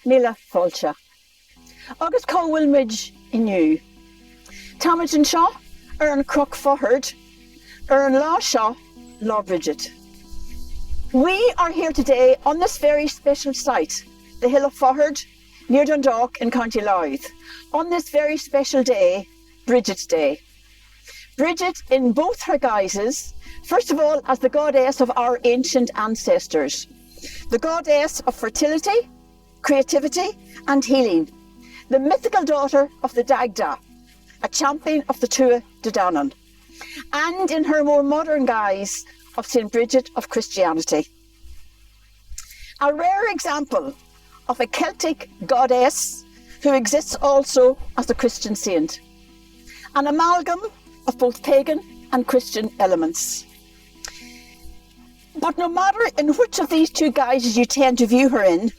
Níla Fáilte. Agus Cowell Midge inniu. Tamagin Shaw, an Crook Fahard, an Law Shaw, Law Brigid. We are here today on this very special site, the Hill of Fahard, near Dundalk in County Louth, on this very special day, Brigid's Day. Brigid in both her guises, first of all as the goddess of our ancient ancestors, the goddess of fertility, creativity and healing, the mythical daughter of the Dagda, a champion of the Tua de Danann, and in her more modern guise of St. Brigid of Christianity. A rare example of a Celtic goddess who exists also as a Christian saint, an amalgam of both pagan and Christian elements. But no matter in which of these two guises you tend to view her in,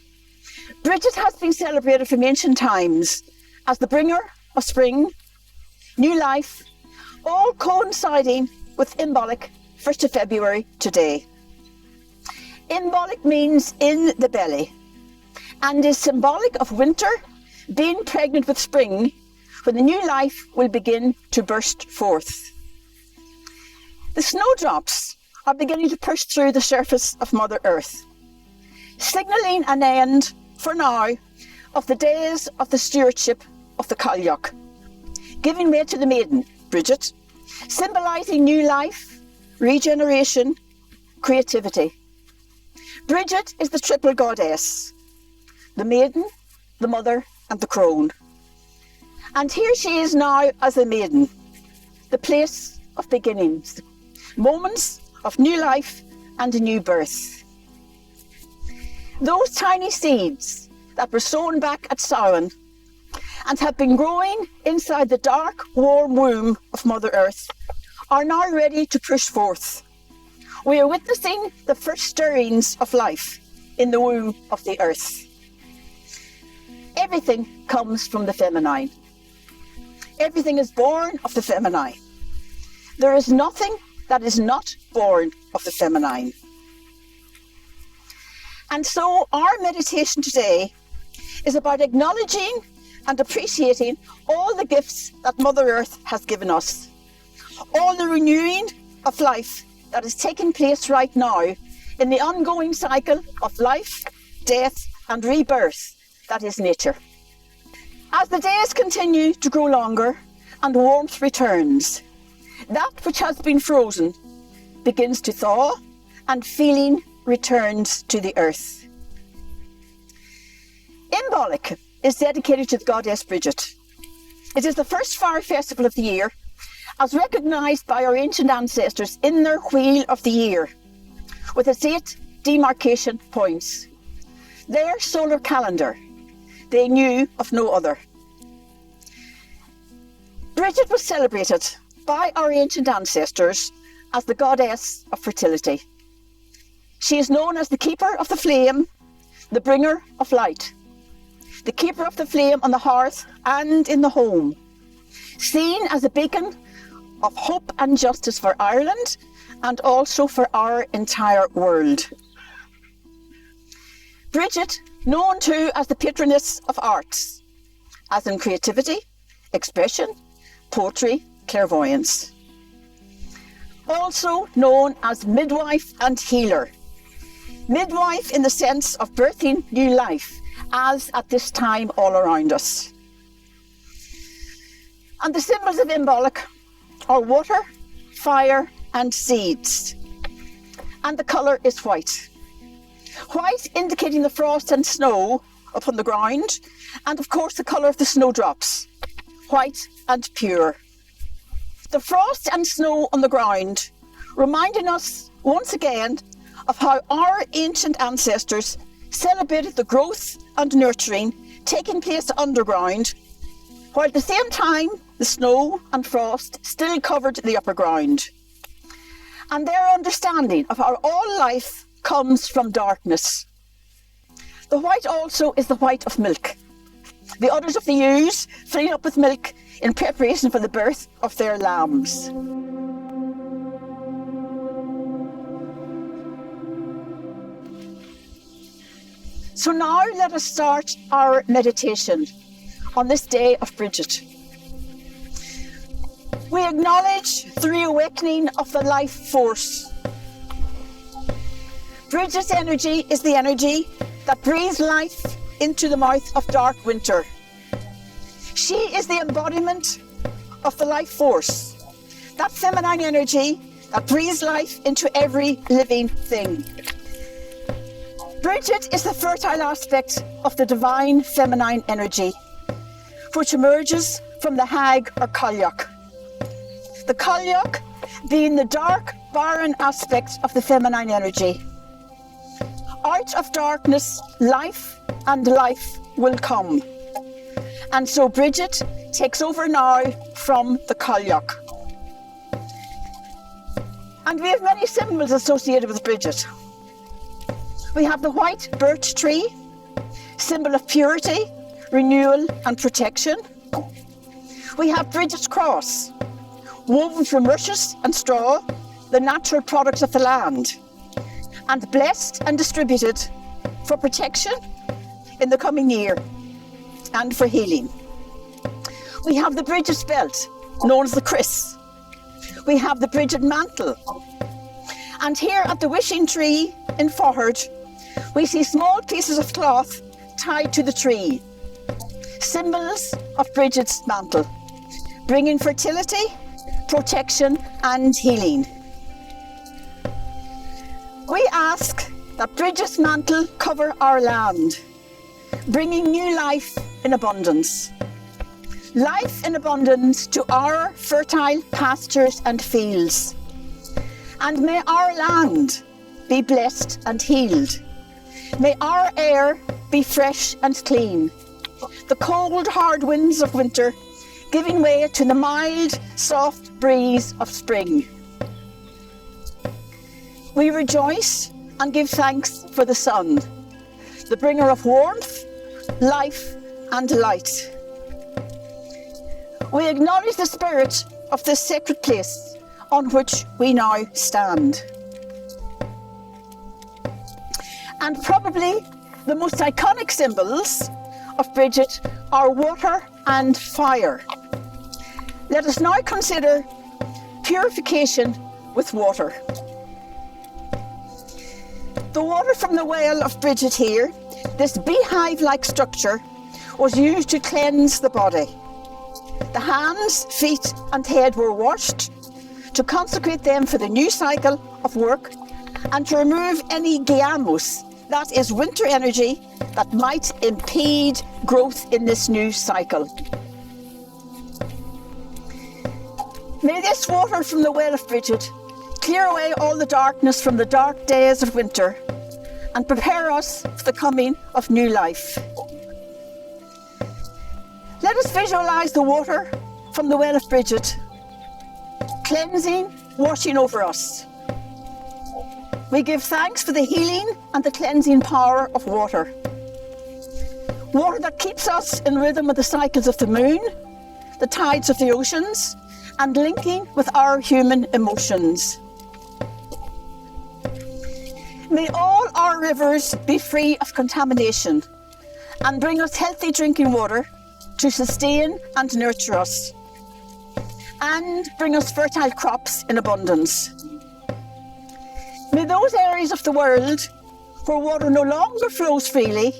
Brigid has been celebrated from ancient times as the bringer of spring, new life, all coinciding with Imbolg, 1st of February today. Imbolg means in the belly and is symbolic of winter being pregnant with spring, when the new life will begin to burst forth. The snowdrops are beginning to push through the surface of Mother Earth, signalling an end, for now, of the days of the stewardship of the Cailleach, giving way to the maiden, Brigid, symbolising new life, regeneration, creativity. Brigid is the triple goddess, the maiden, the mother and the crone. And here she is now as a maiden, the place of beginnings, moments of new life and a new birth. Those tiny seeds that were sown back at Samhain and have been growing inside the dark, warm womb of Mother Earth are now ready to push forth. We are witnessing the first stirrings of life in the womb of the earth. Everything comes from the feminine. Everything is born of the feminine. There is nothing that is not born of the feminine. And so our meditation today is about acknowledging and appreciating all the gifts that Mother Earth has given us, all the renewing of life that is taking place right now in the ongoing cycle of life, death and rebirth that is nature. As the days continue to grow longer and warmth returns, that which has been frozen begins to thaw and feeling returns to the earth. Imbolg is dedicated to the goddess Brigid. It is the first fire festival of the year, as recognised by our ancient ancestors in their wheel of the year, with its 8 demarcation points. Their solar calendar, they knew of no other. Brigid was celebrated by our ancient ancestors as the goddess of fertility. She is known as the keeper of the flame, the bringer of light, the keeper of the flame on the hearth and in the home, seen as a beacon of hope and justice for Ireland and also for our entire world. Brigid, known too as the patroness of arts, as in creativity, expression, poetry, clairvoyance. Also known as midwife and healer. Midwife in the sense of birthing new life, as at this time all around us. And the symbols of Imbolg are water, fire and seeds. And the colour is white. White indicating the frost and snow upon the ground, and of course the colour of the snowdrops, white and pure. The frost and snow on the ground, reminding us once again of how our ancient ancestors celebrated the growth and nurturing taking place underground, while at the same time the snow and frost still covered the upper ground. And their understanding of how all life comes from darkness. The white also is the white of milk. The udders of the ewes filling up with milk in preparation for the birth of their lambs. So now let us start our meditation on this day of Brigid. We acknowledge the reawakening of the life force. Brigid's energy is the energy that breathes life into the mouth of dark winter. She is the embodiment of the life force, that feminine energy that breathes life into every living thing. Brigid is the fertile aspect of the divine feminine energy, which emerges from the hag or cailleach. The cailleach being the dark, barren aspect of the feminine energy. Out of darkness, life and life will come. And so Brigid takes over now from the cailleach. And we have many symbols associated with Brigid. We have the white birch tree, symbol of purity, renewal and protection. We have Brigid's cross, woven from rushes and straw, the natural products of the land, and blessed and distributed for protection in the coming year and for healing. We have the Brigid's belt, known as the Chris. We have the Brigid mantle. And here at the wishing tree in Faughard, we see small pieces of cloth tied to the tree, symbols of Brigid's mantle, bringing fertility, protection and healing. We ask that Brigid's mantle cover our land, bringing new life in abundance. Life in abundance to our fertile pastures and fields. And may our land be blessed and healed. May our air be fresh and clean. The cold, hard winds of winter giving way to the mild, soft breeze of spring. We rejoice and give thanks for the sun, the bringer of warmth, life and light. We acknowledge the spirit of this sacred place on which we now stand. And probably the most iconic symbols of Brigid are water and fire. Let us now consider purification with water. The water from the well of Brigid here, this beehive-like structure, was used to cleanse the body. The hands, feet and head were washed to consecrate them for the new cycle of work and to remove any giamos, that is winter energy, that might impede growth in this new cycle. May this water from the well of Brigid clear away all the darkness from the dark days of winter and prepare us for the coming of new life. Let us visualise the water from the well of Brigid, cleansing, washing over us. We give thanks for the healing and the cleansing power of water. Water that keeps us in rhythm with the cycles of the moon, the tides of the oceans, and linking with our human emotions. May all our rivers be free of contamination and bring us healthy drinking water to sustain and nurture us, and bring us fertile crops in abundance. May those areas of the world where water no longer flows freely,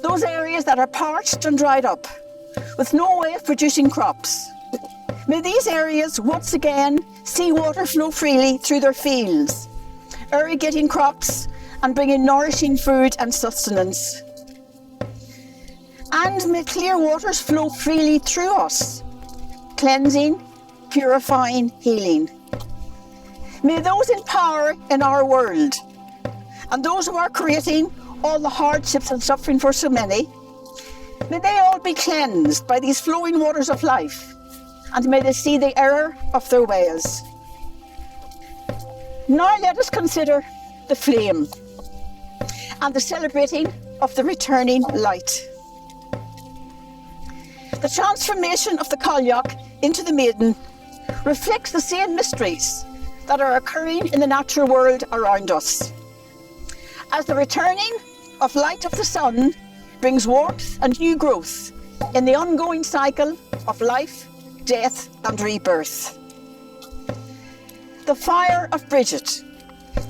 those areas that are parched and dried up, with no way of producing crops, may these areas once again see water flow freely through their fields, irrigating crops and bringing nourishing food and sustenance. And may clear waters flow freely through us, cleansing, purifying, healing. May those in power in our world, and those who are creating all the hardships and suffering for so many, may they all be cleansed by these flowing waters of life, and may they see the error of their ways. Now let us consider the flame and the celebrating of the returning light. The transformation of the cailleach into the maiden reflects the same mysteries that are occurring in the natural world around us. As the returning of light of the sun brings warmth and new growth in the ongoing cycle of life, death and rebirth. The fire of Brigid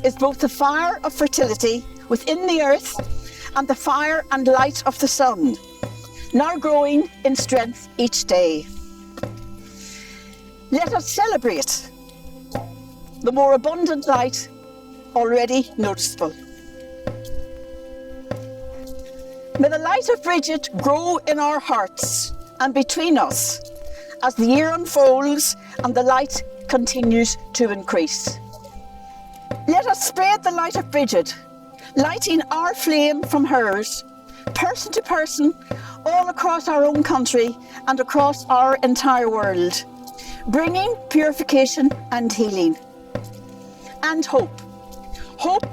is both the fire of fertility within the earth and the fire and light of the sun, now growing in strength each day. Let us celebrate the more abundant light already noticeable. May the light of Brigid grow in our hearts and between us as the year unfolds and the light continues to increase. Let us spread the light of Brigid, lighting our flame from hers, person to person, all across our own country and across our entire world, bringing purification and healing. And hope. Hope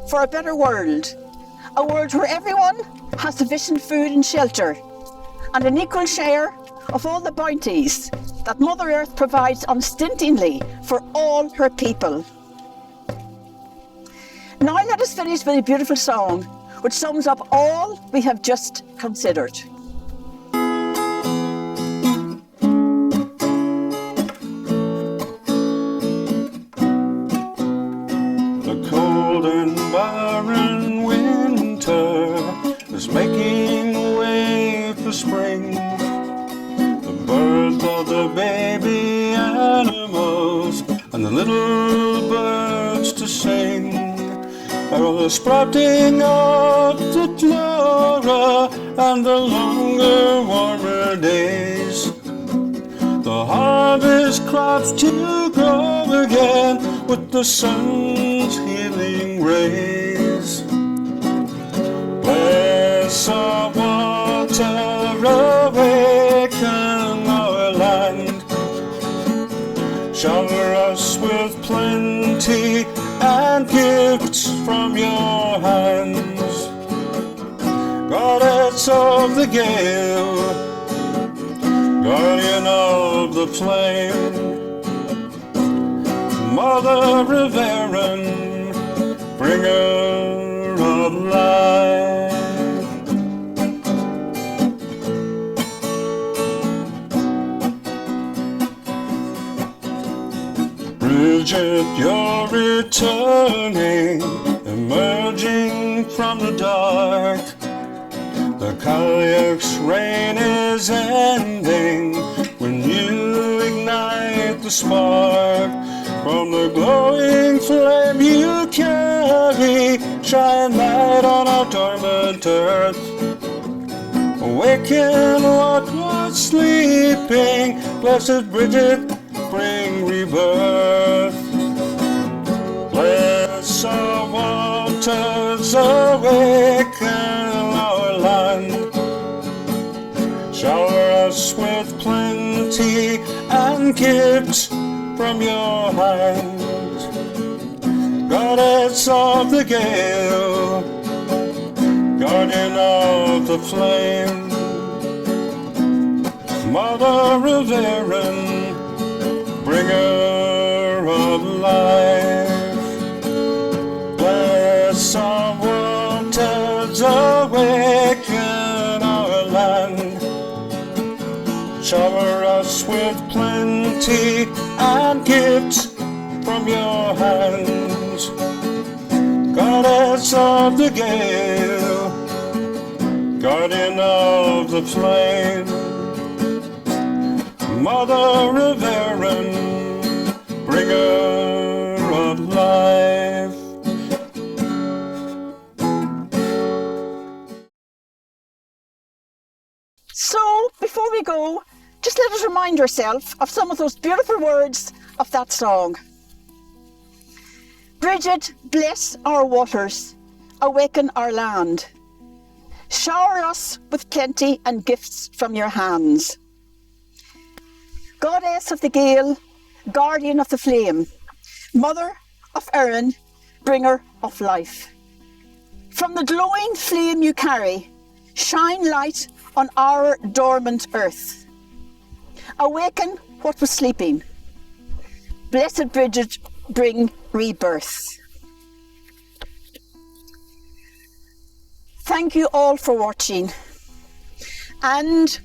for a better world. A world where everyone has sufficient food and shelter and an equal share of all the bounties that Mother Earth provides unstintingly for all her people. Now let us finish with a beautiful song which sums up all we have just considered. The cold and barren winter is making way for spring. The birth of the baby animals and the little birds to sing are the sprouting of the flora and the longer, warmer days. The harvest crops to grow again with the sun's healing rays. Bless our water, awaken our land. Shower us with plenty and gifts from your hands. Goddess of the gale, guardian of the flame, Mother of Erin, bringer of life. Brigid, you're returning, emerging from the dark. The Cailleach's reign is ending when you ignite the spark. From the glowing flame you carry, shine light on our dormant earth. Awaken what was sleeping, blessed Brigid, bring rebirth. Bless our waters, awaken our land. Shower us with plenty and gifts from your hand. Goddess of the gale, guardian of the flame, Mother of Erin, bringer of life. Bless our waters, awaken our land. Shower us with plenty and gifts from your hands. Goddess of the gale, guardian of the flame, Mother of Erin, bringer of life. So, before we go, just let us remind ourselves of some of those beautiful words of that song. Brigid, bless our waters, awaken our land. Shower us with plenty and gifts from your hands. Goddess of the gale, guardian of the flame, Mother of Erin, bringer of life. From the glowing flame you carry, shine light on our dormant earth. Awaken what was sleeping. Blessed Brigid, bring rebirth. Thank you all for watching. And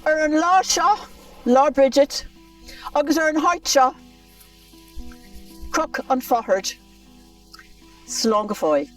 ar an lá seo, lá Brigid, agus ar an háit seo, croc an fáthard. Slán go fóill.